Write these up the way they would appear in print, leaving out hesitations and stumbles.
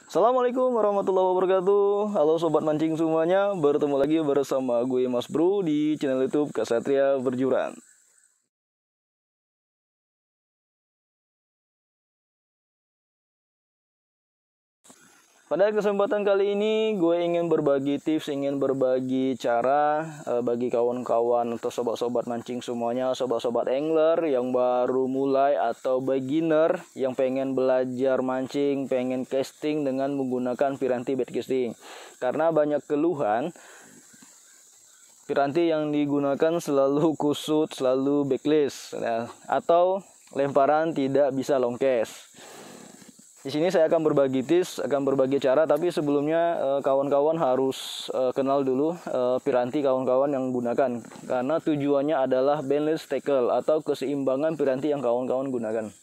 Assalamualaikum warahmatullahi wabarakatuh. Halo sobat mancing semuanya, bertemu lagi bersama gue Mas Bro di channel YouTube Ksatria Berjuran. Pada kesempatan kali ini gue ingin berbagi tips, ingin berbagi cara bagi kawan-kawan atau sobat-sobat mancing semuanya, sobat-sobat angler yang baru mulai atau beginner yang pengen belajar mancing, pengen casting dengan menggunakan piranti bait casting. Karena banyak keluhan piranti yang digunakan selalu kusut, selalu backlist, atau lemparan tidak bisa long cast. Di sini saya akan berbagi tips, akan berbagi cara, tapi sebelumnya kawan-kawan harus kenal dulu piranti kawan-kawan yang gunakan, karena tujuannya adalah balance tackle atau keseimbangan piranti yang kawan-kawan gunakan.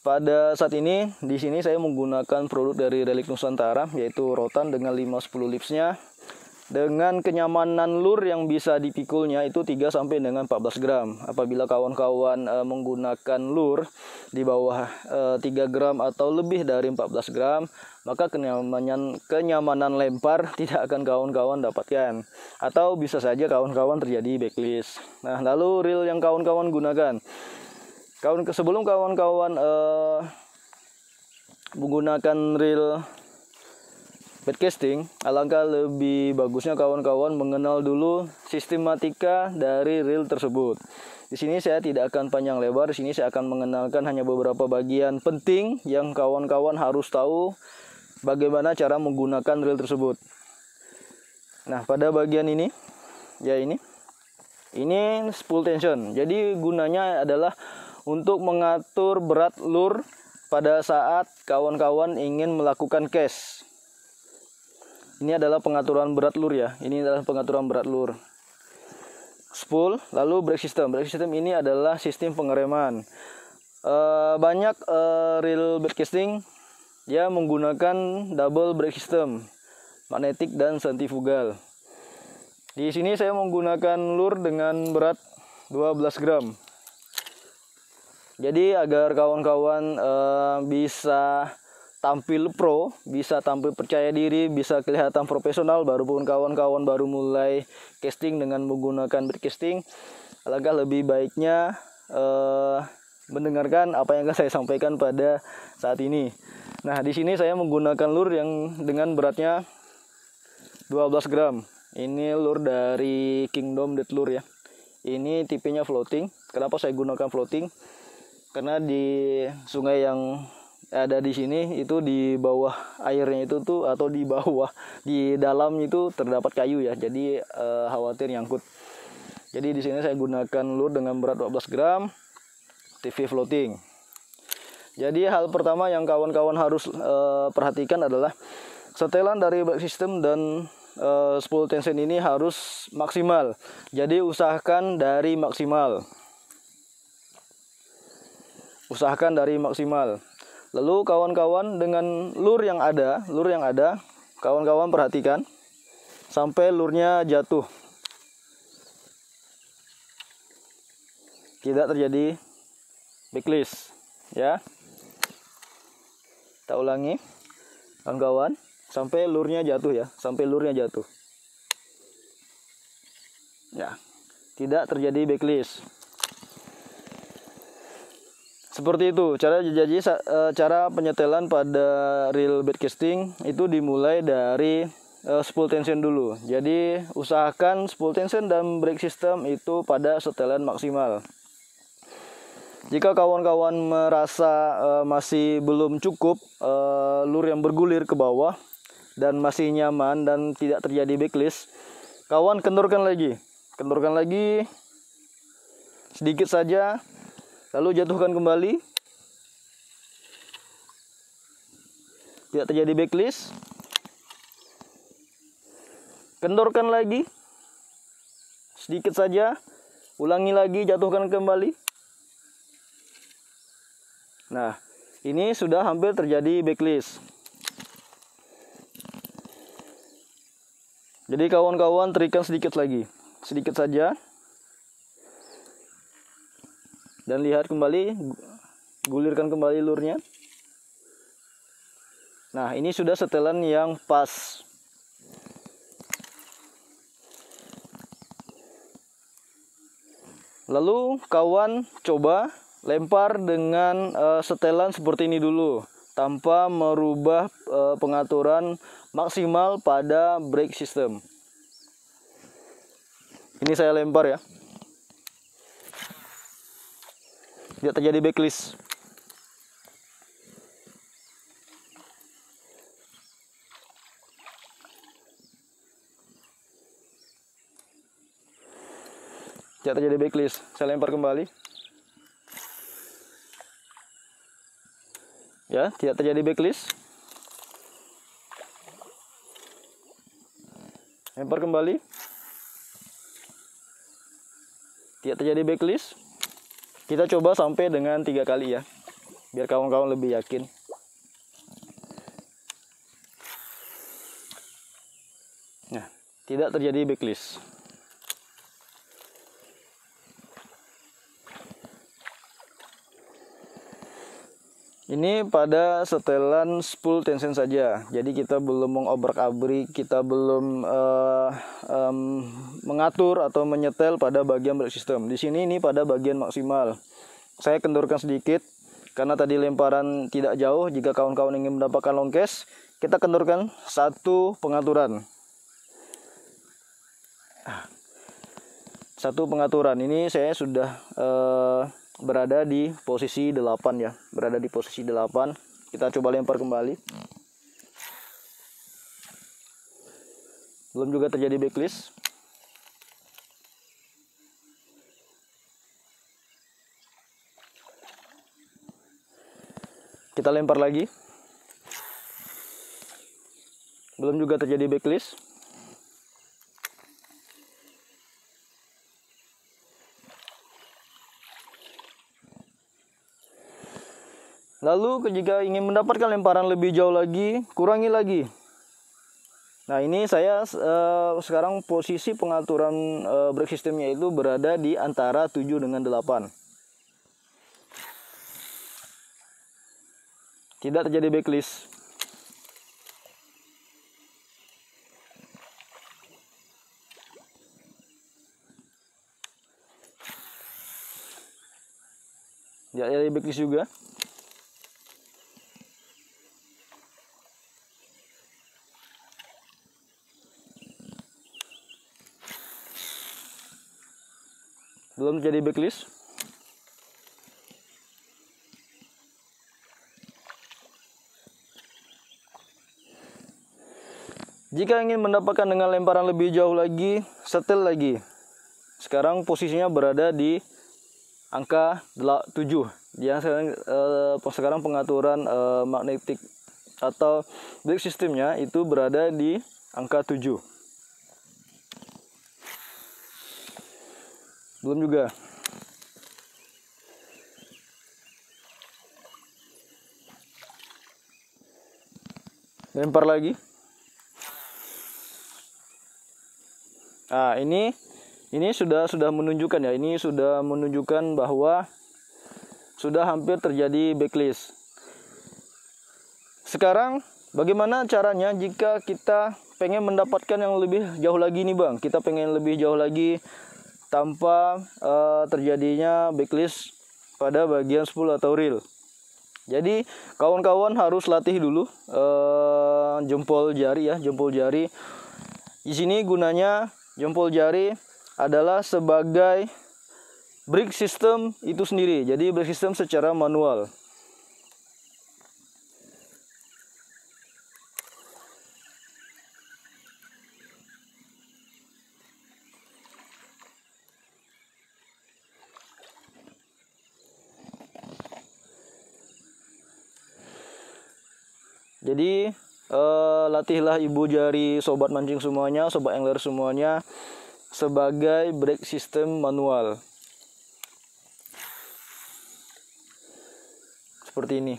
Pada saat ini, di sini saya menggunakan produk dari Relic Nusantara, yaitu rotan dengan 5-10 lipsnya, dengan kenyamanan lur yang bisa dipikulnya itu 3 sampai dengan 14 gram. Apabila kawan-kawan menggunakan lur di bawah 3 gram atau lebih dari 14 gram, maka kenyamanan lempar tidak akan kawan-kawan dapatkan, atau bisa saja kawan-kawan terjadi backlist. Nah, lalu reel yang kawan-kawan gunakan. Sebelum kawan-kawan menggunakan reel bait casting, alangkah lebih bagusnya kawan-kawan mengenal dulu sistematika dari reel tersebut. Di sini saya tidak akan panjang lebar, di sini saya akan mengenalkan hanya beberapa bagian penting yang kawan-kawan harus tahu bagaimana cara menggunakan reel tersebut. Nah, pada bagian ini, ya ini spool tension. Jadi gunanya adalah untuk mengatur berat lur pada saat kawan-kawan ingin melakukan cast. Ini adalah pengaturan berat lur ya. Ini adalah pengaturan berat lur. Spool, lalu brake system. Brake system ini adalah sistem pengereman. Banyak reel bait casting ya menggunakan double brake system, magnetik dan sentrifugal. Di sini saya menggunakan lur dengan berat 12 gram. Jadi agar kawan-kawan bisa tampil pro, bisa tampil percaya diri, bisa kelihatan profesional, baru pun kawan-kawan baru mulai casting dengan menggunakan bait casting, alangkah lebih baiknya mendengarkan apa yang akan saya sampaikan pada saat ini. Nah, di sini saya menggunakan lur yang dengan beratnya 12 gram. Ini lur dari Kingdom Dead Lure ya. Ini tipenya floating. Kenapa saya gunakan floating? Karena di sungai yang ada di sini itu di bawah airnya itu tuh, atau di bawah di dalam itu terdapat kayu ya, jadi khawatir nyangkut. Jadi di sini saya gunakan lur dengan berat 12 gram TV floating. Jadi hal pertama yang kawan-kawan harus perhatikan adalah setelan dari brake system dan spool tension ini harus maksimal. Jadi usahakan dari maksimal. Lalu kawan-kawan dengan lur yang ada, kawan-kawan perhatikan sampai lurnya jatuh. Tidak terjadi backlist ya. Kita ulangi kawan-kawan, sampai lurnya jatuh ya, sampai lurnya jatuh. Ya, tidak terjadi backlist. Seperti itu cara penyetelan pada reel bait casting itu dimulai dari spool tension dulu. Jadi usahakan spool tension dan brake system itu pada setelan maksimal. Jika kawan-kawan merasa masih belum cukup lur yang bergulir ke bawah dan masih nyaman dan tidak terjadi backlist, kawan kendorkan lagi sedikit saja. Lalu jatuhkan kembali. Tidak terjadi backlist. Kendorkan lagi. Sedikit saja. Ulangi lagi, jatuhkan kembali. Nah, ini sudah hampir terjadi backlist. Jadi kawan-kawan terikan sedikit lagi. Sedikit saja. Dan lihat kembali, gulirkan kembali lurnya. Nah, ini sudah setelan yang pas. Lalu kawan coba lempar dengan setelan seperti ini dulu, tanpa merubah pengaturan maksimal pada brake system. Ini saya lempar ya, tidak terjadi backlist. Tidak terjadi backlist. Saya lempar kembali. Ya, tidak terjadi backlist. Lempar kembali. Tidak terjadi backlist. Kita coba sampai dengan 3 kali ya, biar kawan-kawan lebih yakin. Nah, tidak terjadi backlist. Ini pada setelan spool tension saja, jadi kita belum mengobrak-abrik, kita belum mengatur atau menyetel pada bagian brake system. Di sini ini pada bagian maksimal. Saya kendorkan sedikit karena tadi lemparan tidak jauh. Jika kawan-kawan ingin mendapatkan long case, kita kendorkan satu pengaturan. Satu pengaturan ini saya sudah berada di posisi 8 ya, berada di posisi 8. Kita coba lempar kembali. Belum juga terjadi backlist. Kita lempar lagi. Belum juga terjadi backlist. Lalu jika ingin mendapatkan lemparan lebih jauh lagi, kurangi lagi. Nah, ini saya sekarang posisi pengaturan brake systemnya itu berada di antara 7 dengan 8. Tidak terjadi backlist. Tidak terjadi backlist juga. Belum terjadi backlist. Jika ingin mendapatkan dengan lemparan lebih jauh lagi, setel lagi. Sekarang posisinya berada di angka 7. Dia sekarang pengaturan magnetik atau brake systemnya itu berada di angka 7. Belum juga. Lempar lagi. Nah, ini sudah menunjukkan ya. Ini sudah menunjukkan bahwa sudah hampir terjadi backlist. Sekarang bagaimana caranya jika kita pengen mendapatkan yang lebih jauh lagi nih Bang? Kita pengen lebih jauh lagi tanpa terjadinya backlist pada bagian spool atau reel. Jadi kawan-kawan harus latih dulu jempol jari ya, jempol jari. Di sini gunanya jempol jari adalah sebagai brake system itu sendiri. Jadi brake system secara manual. Jadi latihlah ibu jari sobat mancing semuanya, sobat angler semuanya sebagai brake system manual. Seperti ini.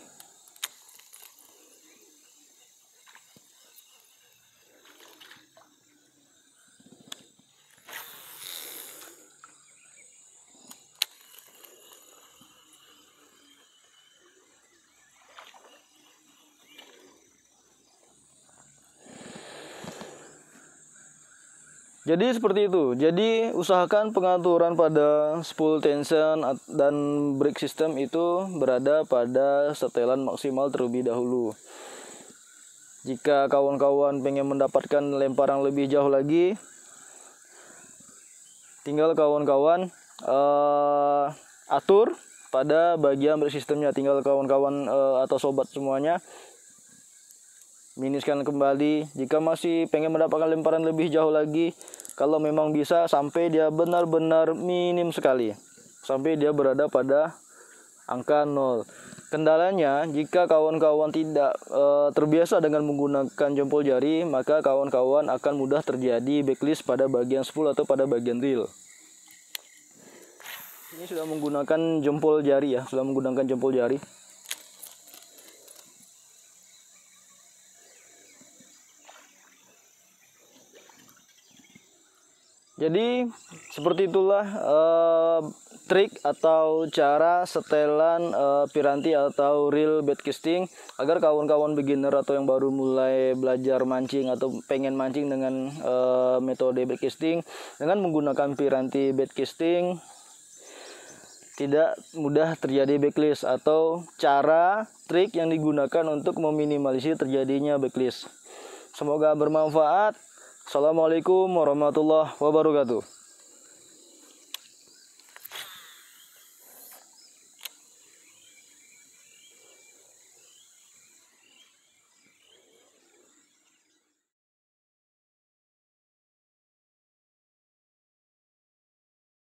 Jadi seperti itu. Jadi usahakan pengaturan pada spool tension dan brake system itu berada pada setelan maksimal terlebih dahulu. Jika kawan-kawan pengen mendapatkan lemparan lebih jauh lagi, tinggal kawan-kawan atur pada bagian brake systemnya. Tinggal kawan-kawan atau sobat semuanya minuskan kembali. Jika masih pengen mendapatkan lemparan lebih jauh lagi, kalau memang bisa sampai dia benar-benar minim sekali, sampai dia berada pada angka 0. Kendalanya jika kawan-kawan tidak terbiasa dengan menggunakan jempol jari, maka kawan-kawan akan mudah terjadi backlist pada bagian spool atau pada bagian reel. Ini sudah menggunakan jempol jari ya, sudah menggunakan jempol jari. Jadi seperti itulah trik atau cara setelan piranti atau reel bait casting agar kawan-kawan beginner atau yang baru mulai belajar mancing atau pengen mancing dengan metode bait casting dengan menggunakan piranti bait casting tidak mudah terjadi backlist atau cara trik yang digunakan untuk meminimalisir terjadinya backlist. Semoga bermanfaat. Assalamualaikum warahmatullahi wabarakatuh.